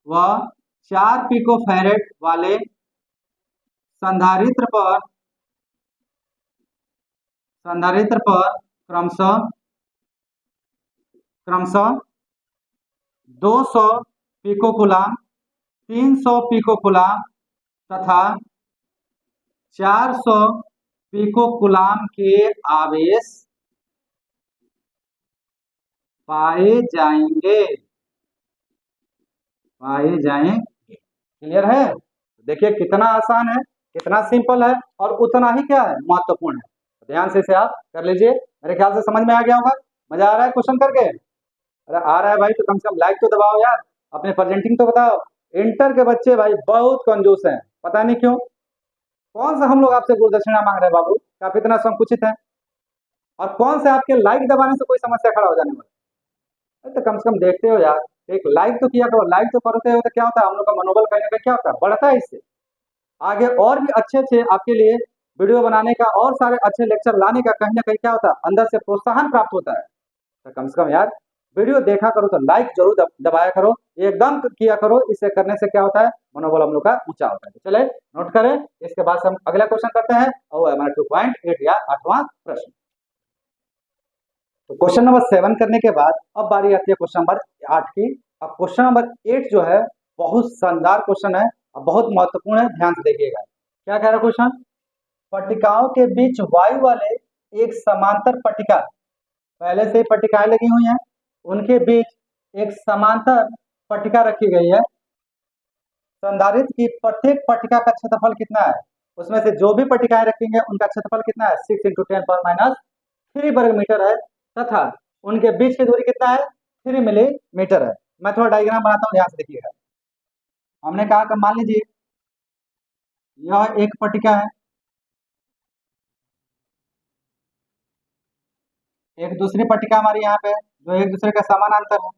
व 4 पिको फेरेड वाले संधारित्र पर क्रमशः 200 पिको कूलाम, 300 पिको कूलाम तथा 400 पिको कूलाम के आवेश पाए जाएंगे। क्लियर है, देखिए कितना आसान है, कितना सिंपल है, और उतना ही क्या है महत्वपूर्ण है। ध्यान से इसे आप कर लीजिए, मेरे ख्याल से समझ में आ गया होगा। मजा आ रहा है क्वेश्चन करके, अरे आ रहा है भाई तो कम से कम लाइक तो दबाओ यार, अपने प्रेजेंटिंग तो बताओ। इंटर के बच्चे भाई बहुत कंजूस हैं, पता नहीं क्यों। कौन सा हम लोग आपसे गुरुदक्षिणा मांग रहे हैं बाबू, आप इतना संकुचित हैं, और कौन से आपके लाइक दबाने से कोई समस्या खड़ा हो जाने वाला। तो कम से कम देखते हो यार, एक लाइक तो किया करो, लाइक तो करते हो तो क्या होता है, हम लोग का मनोबल कहीं ना कहीं क्या होता है, बढ़ता है। इससे आगे और भी अच्छे आपके लिए वीडियो बनाने का और सारे अच्छे लेक्चर लाने का कहीं ना कहीं क्या होता है, अंदर से प्रोत्साहन प्राप्त होता है। तो कम से कम यार वीडियो देखा करो तो लाइक जरूर दबाया करो, एकदम किया करो। इसे करने से क्या होता है, मनोबल हम लोग का ऊंचा होता है। तो चले नोट करें, इसके बाद हम अगला क्वेश्चन करते हैं, और वो हमारा 2.8 या 8वां प्रश्न। तो क्वेश्चन नंबर 7 करने के बाद अब बारी आती है क्वेश्चन नंबर 8 की। अब क्वेश्चन नंबर 8 जो है बहुत शानदार क्वेश्चन है और बहुत महत्वपूर्ण है, ध्यान से देखिएगा। क्या कह रहा है क्वेश्चन, पट्टिकाओं के बीच वायु वाले एक समांतर पट्टिका, पहले से ही पट्टिकाएं लगी हुई हैं, उनके बीच एक समांतर पट्टिका रखी गई है। संधारित्र की प्रत्येक पट्टिका का क्षेत्रफल कितना है, उसमें से जो भी पट्टिकाएं रखेंगे उनका क्षेत्रफल कितना है 6 × 10⁻³ वर्ग मीटर है, तथा उनके बीच की दूरी कितना है 3 मिलीमीटर है। मैं थोड़ा डायग्राम बनाता हूँ, ध्यान से देखिएगा। हमने कहा कि मान लीजिए यह एक पट्टिका है, एक दूसरी पट्टिका हमारी यहाँ पे जो एक दूसरे का समानांतर है।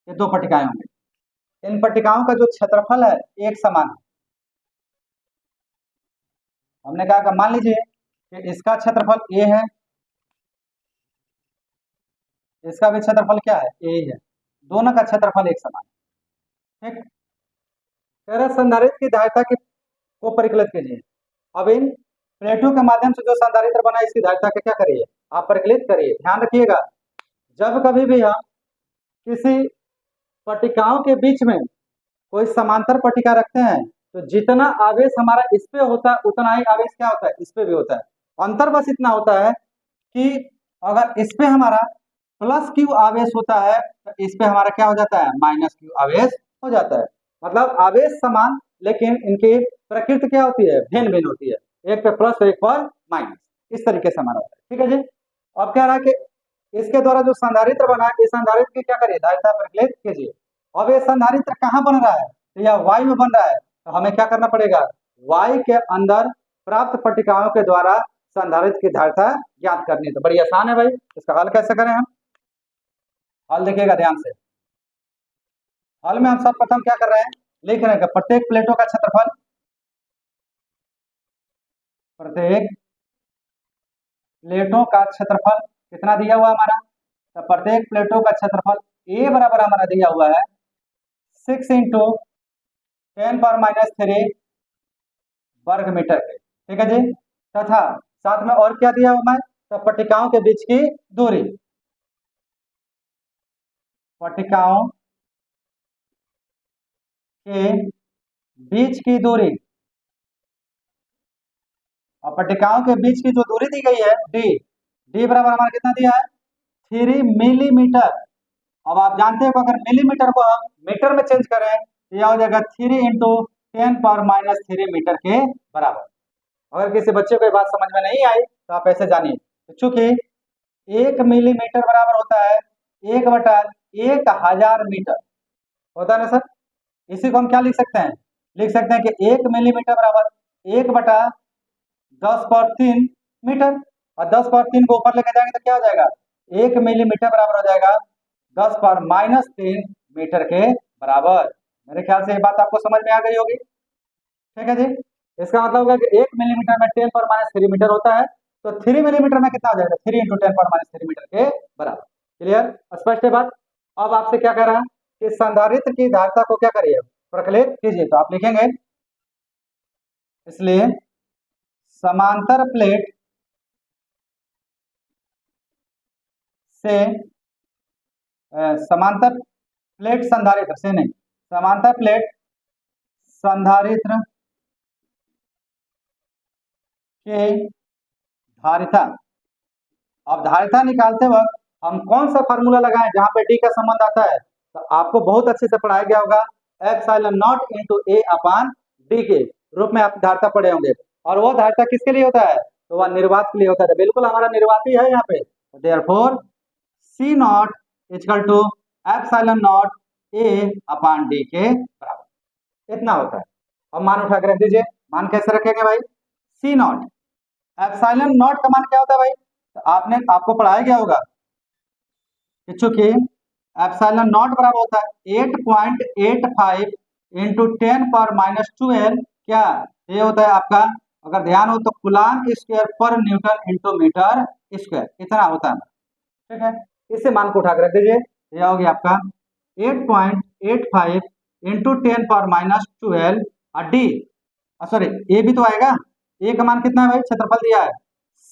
ये दो पट्टिकाएं होंगी, इन पट्टिकाओं का जो क्षेत्रफल है एक समान है। हमने कहा कि मान लीजिए कि इसका क्षेत्रफल ए है, इसका भी क्षेत्रफल क्या है, ए है, दोनों का क्षेत्रफल एक समान है। ठीक, तेरह संधारित्र की धारिता को परिकलित कीजिए। अब इन प्लेटों के माध्यम से जो संधारित्र बना इसकी धारिता का क्या करिए, आप परिकलित करिए। ध्यान रखिएगा, जब कभी भी हम किसी पट्टिकाओं के बीच में कोई समांतर पट्टिका रखते हैं तो जितना आवेश हमारा इस पे होता है उतना ही आवेश क्या होता है, इस पे भी होता है। अंतर बस इतना होता है कि अगर इस पे हमारा प्लस क्यू आवेश होता है तो इस पे हमारा क्या हो जाता है, माइनस क्यू आवेश हो जाता है। मतलब आवेश समान लेकिन इनकी प्रकृति क्या होती है, भिन्न भिन्न होती है, एक पे प्लस और एक पर माइनस, इस तरीके से हमारा होता है। ठीक है जी। अब क्या रहा कि इसके द्वारा जो संधारित्र बना इस संधारित्र की क्या करिए, धारिता परिकलित कीजिए। अब ये संधारित्र कहाँ बन रहा है, तो यह वाई में बन रहा है, तो हमें क्या करना पड़ेगा, वाई के अंदर प्राप्त पट्टिकाओं के द्वारा संधारित्र की धारिता ज्ञात करनी है। तो बड़ी आसान है भाई, इसका हल कैसे करें हम, हल देखिएगा ध्यान से। हल में हम सर्वप्रथम क्या कर रहे हैं, लिख रहे हैं प्रत्येक प्लेटों का क्षेत्रफल, प्रत्येक प्लेटों का क्षेत्रफल कितना दिया हुआ हमारा, तो प्रत्येक प्लेटों का क्षेत्रफल ए बराबर हमारा दिया हुआ है 6 इंटू 10⁻³ वर्ग मीटर के। ठीक है जी। तथा साथ में और क्या दिया हुआ है, तो पट्टिकाओं के बीच की दूरी, पट्टिकाओं के बीच की दूरी, और पट्टिकाओं के बीच की जो दूरी दी गई है डी, डी बराबर हमारा कितना दिया है, 3 मिलीमीटर। अब आप जानते हो अगर मिलीमीटर को हम मीटर में चेंज करें तो यह हो जाएगा 3 इंटू 10⁻³ मीटर के बराबर। अगर किसी बच्चे को ये बात समझ में नहीं आई तो आप ऐसे जानिए, तो चूंकि 1 मिलीमीटर बराबर होता है 1/1000 मीटर होता है ना सर, इसी को हम क्या लिख सकते हैं, लिख सकते हैं कि 1 मिलीमीटर बराबर 1/10⁻³ मीटर, और 10⁻³ को ऊपर लेके जाएंगे तो क्या हो जाएगा, 1 मिलीमीटर बराबर हो जाएगा 10⁻³ मीटर के बराबर। मेरे ख्याल से ये बात आपको समझ में आ गई होगी। ठीक है जी। इसका मतलब होगा कि 1 मिलीमीटर में 10⁻³ मीटर होता है, तो 3 मिलीमीटर में कितना हो जाएगा, 3 इंटू 10⁻³ मीटर के बराबर। क्लियर, स्पष्ट है बात। अब आपसे क्या कह रहा है कि संधारित्र की धारिता को क्या करिए, प्रकलित कीजिए। तो आप लिखेंगे, इसलिए समांतर प्लेट से समांतर प्लेट संधारित्र से नहीं, समांतर प्लेट संधारित्र के धारिता। अब धारिता निकालते वक्त हम कौन सा फार्मूला लगाएं जहां पे डी का संबंध आता है, तो आपको बहुत अच्छे से पढ़ाया गया होगा, epsilon not into A upon D के रूप में आप धारिता पढ़े होंगे। और वो धारिता किसके लिए होता है, तो वह निर्वात के लिए होता है। बिल्कुल हमारा निर्वात ही है यहाँ पे, therefore C naught equal to epsilon naught A upon D के बराबर, इतना होता है। अब मान उठा कर रख दीजिए, मान कैसे रखेंगे भाई, सी नॉट, एप्सिलॉन नॉट का मान क्या होता है भाई, तो आपको पढ़ाया गया होगा कि चूंकि एप्सिलॉन नॉट बराबर होता है 8.85 इंटू 10⁻², क्या ये होता है आपका, अगर ध्यान हो तो कूलम्ब स्क्वायर पर न्यूटन इंटू मीटर स्क्वायर, इतना होता है। ठीक है, इसे मान को उठाकर रख दीजिए, यह हो गया आपका 8.85 इंटू 10⁻², और डी सॉरी ए भी तो आएगा, ए का मान कितना है भाई, क्षेत्रफल दिया है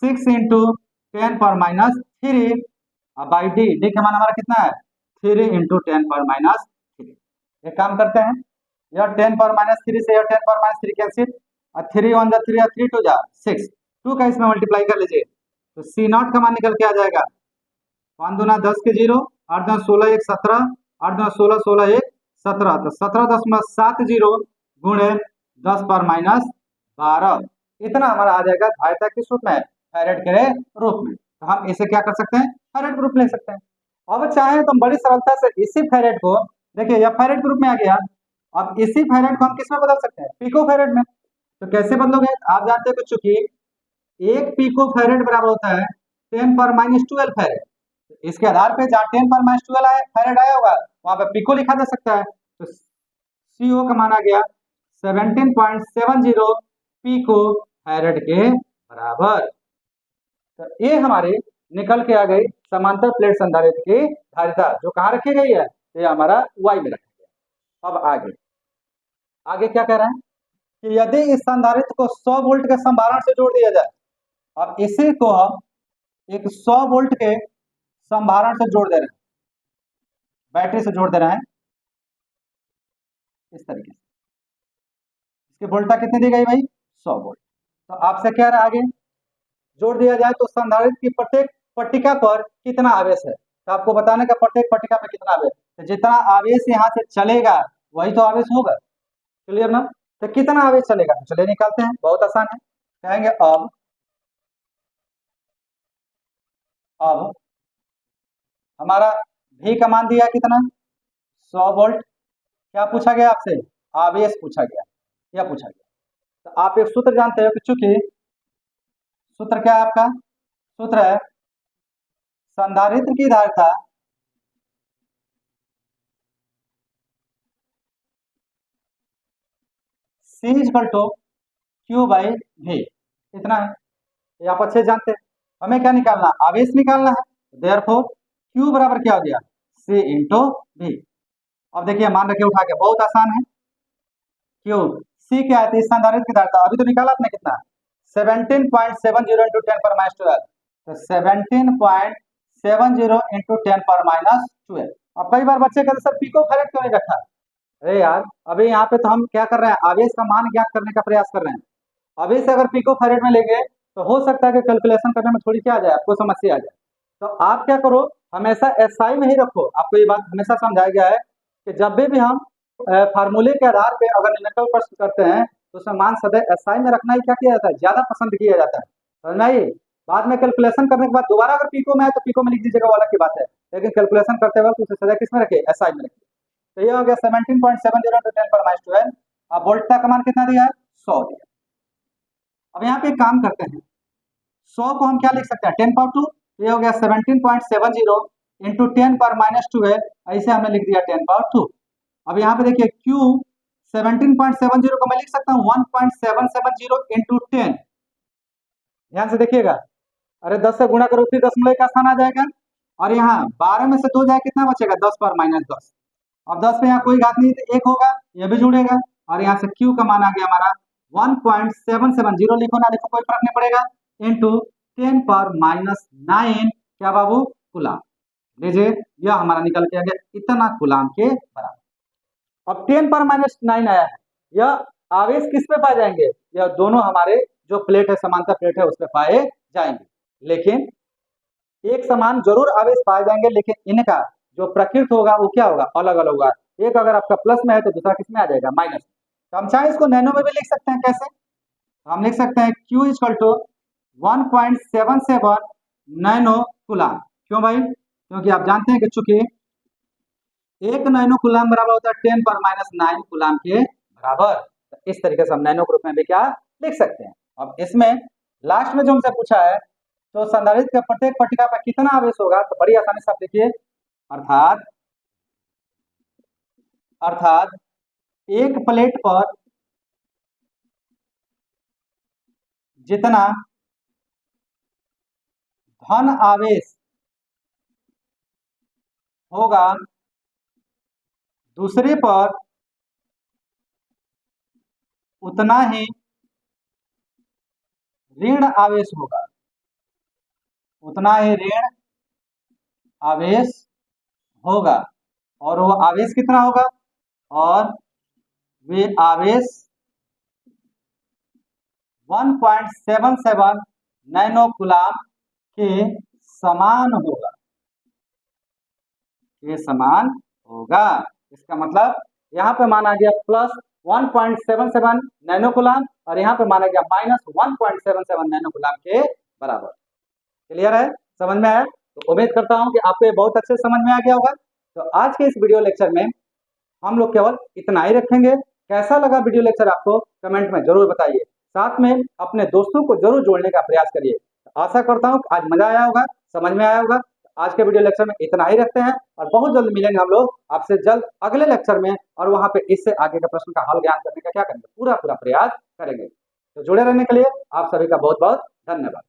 6 इंटू 10⁻³ बाई डी, डी का मान हमारा कितना है 3 इंटू 10⁻³। एक काम करते हैं, यह 10⁻³ से यह 10⁻³ कैंसिल, और 3 1 3 और 3 2 जा 6, 2 का इसमें मल्टीप्लाई कर लीजिए, तो सी नॉट का मान निकल के आ जाएगा 5 दूना 10 के 0, 8 दूना 16 1 17, 8 दूना 16 16 1 17, तो 17.70 गुणे 10⁻12, इतना हमारा आ जाएगा धारिता किस रूप में, फैरेड के रूप में। तो हम इसे क्या कर सकते हैं, फैरेड के रूप में ले सकते हैं। अब चाहे तो हम बड़ी सरलता से इसी फैरेड को, देखिए यह फैरेड के रूप में आ गया, अब इसी फैरेड को हम किस में बदल सकते हैं, पिको फैरेड में। तो कैसे बदलोगे, आप जानते हो कि चूंकि एक पिको फैरेड बराबर होता है 10⁻12 फैरेड। इसके आधार पे जहाँ 10⁻12 आया फैरेड आया होगा वहां पे पिको लिखा जा सकता है। तो CO का मान आ गया 17.70 पिको फैरेड के बराबर। तो ये हमारे निकल के आ गई समांतर प्लेट संधारित्र की धारिता, जो कहाँ रखी गई है, ये हमारा Y में रखा गया। अब आगे आगे क्या कह रहा है कि यदि इस संधारित्र को 100 वोल्ट के संभारण से जोड़ दिया जाए, अब इसी को हम एक 100 वोल्ट के संभारण से जोड़ दे रहे हैं, बैटरी से जोड़ दे रहे हैं इस तरीके से। इसकी वोल्टता कितनी दी गई भाई, 100 वोल्ट। तो आपसे क्या रहा, आगे जोड़ दिया जाए तो संधारित्र की प्रत्येक पट्टिका पर कितना आवेश है, तो आपको बताने का प्रत्येक पट्टिका पर कितना आवेश, तो जितना आवेश यहाँ से चलेगा वही तो आवेश होगा, क्लियर ना। तो कितना आवेश चलेगा, तो चलिए निकालते हैं, बहुत आसान है। कहेंगे अब हमारा V का मान दिया कितना, 100 वोल्ट। क्या पूछा गया आपसे, आवेश पूछा गया, क्या पूछा गया। तो आप एक सूत्र जानते हो कि चूंकि सूत्र क्या है आपका, सूत्र है संधारित्र की धारिता C/Q/V, इतना है, ये आप अच्छे जानते हैं। हमें क्या निकालना, आवेश निकालना है, देयरफॉर Q बराबर क्या हो गया, C/V। अब देखिए मान रखिए उठा के, बहुत आसान है। Q C क्या है, इस संधारित्र की धारिता अभी तो निकाला आपने कितना, 17.70 × 10⁻12, तो 17.70 × 10⁻12। अब कई बार बच्चे कहते सर पिको फैरेड क्यों नहीं रखा, अरे यार अभी यहाँ पे तो हम क्या कर रहे हैं, आवेश का मान ज्ञात करने का प्रयास कर रहे हैं। आवेश अगर पिको फैरेड में लेंगे तो हो सकता है कि कैलकुलेशन करने में थोड़ी क्या आ जाए, आपको समस्या आ जाए। तो आप क्या करो, हमेशा SI में ही रखो। आपको ये बात हमेशा समझाया गया है कि जब भी हम फार्मूले के आधार पे अगर न्यूमेरिकल प्रश्न करते हैं तो उसमें मान सदैव SI में रखना ही क्या किया जाता है, ज्यादा पसंद किया जाता है, समझ में आई। बाद में कैलकुलेशन करने के बाद दोबारा अगर पिको में आए तो पिको में लिख दीजिएगा, वो अलग की बात है, लेकिन कैलकुलेशन करते वक्त उसे सदैव किस में रखे, SI में रखिए। तो ये हो गया 17.70 × 10⁻12। अब वोल्टा का मान कितना दिया है, 100 दिया। अब यहाँ पे एक काम करते हैं, 100 को हम क्या लिख सकते हैं, 10⁻2, ये हो गया 17.70 × 10⁻12, ऐसे हमने लिख दिया 10⁻2। अब यहाँ पे देखिए Q 17.70 को मैं लिख सकता हूँ 1.770 × 10। ध्यान से देखिएगा, अरे 10 से गुणा करो फिर दशमलव का स्थान आ जाएगा, और यहाँ 12 में से 2 जाए कितना बचेगा, 10⁻10। अब 10 में यहाँ कोई घात नहीं तो 1 होगा, ये भी जुड़ेगा, और यहाँ से Q का मान आ गया हमारा 1.770, लिखो ना लिखो कोई फर्क नहीं पड़ेगा, इंटू 10⁻9, क्या बाबू, कूलाम। लीजिए यह हमारा निकल के आ गया इतना कूलाम के बराबर। अब 10⁻9 आया है, यह आवेश किस पे पाए जाएंगे, यह दोनों हमारे जो प्लेट है, समांतर प्लेट है, उस पे पाए जाएंगे। लेकिन एक समान जरूर आवेश पाए जाएंगे, लेकिन इनका जो प्रकृति होगा वो क्या होगा, अलग अलग होगा। एक अगर आपका प्लस में है तो दूसरा किस में आ जाएगा, माइनस। तो हम चाहे इसको नैनो में भी लिख सकते हैं, कैसे, हम लिख सकते हैं Q = 1.77 नैनो कूलाम। क्यों भाई, क्योंकि आप जानते हैं कि चूंकि 1 नैनो कूलाम बराबर होता है 10⁻9 कूलाम के बराबर। तो इस तरीके से हम नैनो ग्रुप में भी क्या लिख सकते हैं। अब इसमें लास्ट में जो हमसे पूछा है, तो संधारित्र के प्रत्येक पट्टिका पर कितना आवेश होगा, तो बड़ी आसानी से आप देखिए, अर्थात एक प्लेट पर जितना धन आवेश होगा दूसरे पर उतना ही ऋण आवेश होगा, उतना ही ऋण आवेश होगा। और वो आवेश कितना होगा, और वे आवेश 1.77 नैनो कूलाम के समान होगा, ये समान होगा। इसका मतलब यहाँ पे माना गया प्लस 1.77 नैनो कूलाम, और यहाँ पे माना गया -1.77 नैनो कूलाम के बराबर। क्लियर है, समझ में आया? तो उम्मीद करता हूं कि आपको ये बहुत अच्छे समझ में आ गया होगा। तो आज के इस वीडियो लेक्चर में हम लोग केवल इतना ही रखेंगे। कैसा लगा वीडियो लेक्चर आपको कमेंट में जरूर बताइए। साथ में अपने दोस्तों को जरूर जोड़ने का प्रयास करिए। आशा करता हूं कि आज मजा आया होगा, समझ में आया होगा। आज के वीडियो लेक्चर में इतना ही रखते हैं और बहुत जल्द मिलेंगे हम लोग आपसे जल्द अगले लेक्चर में, और वहां पे इससे आगे का प्रश्न का हल ज्ञान करने का क्या करेंगे, पूरा प्रयास करेंगे। तो जुड़े रहने के लिए आप सभी का बहुत बहुत धन्यवाद।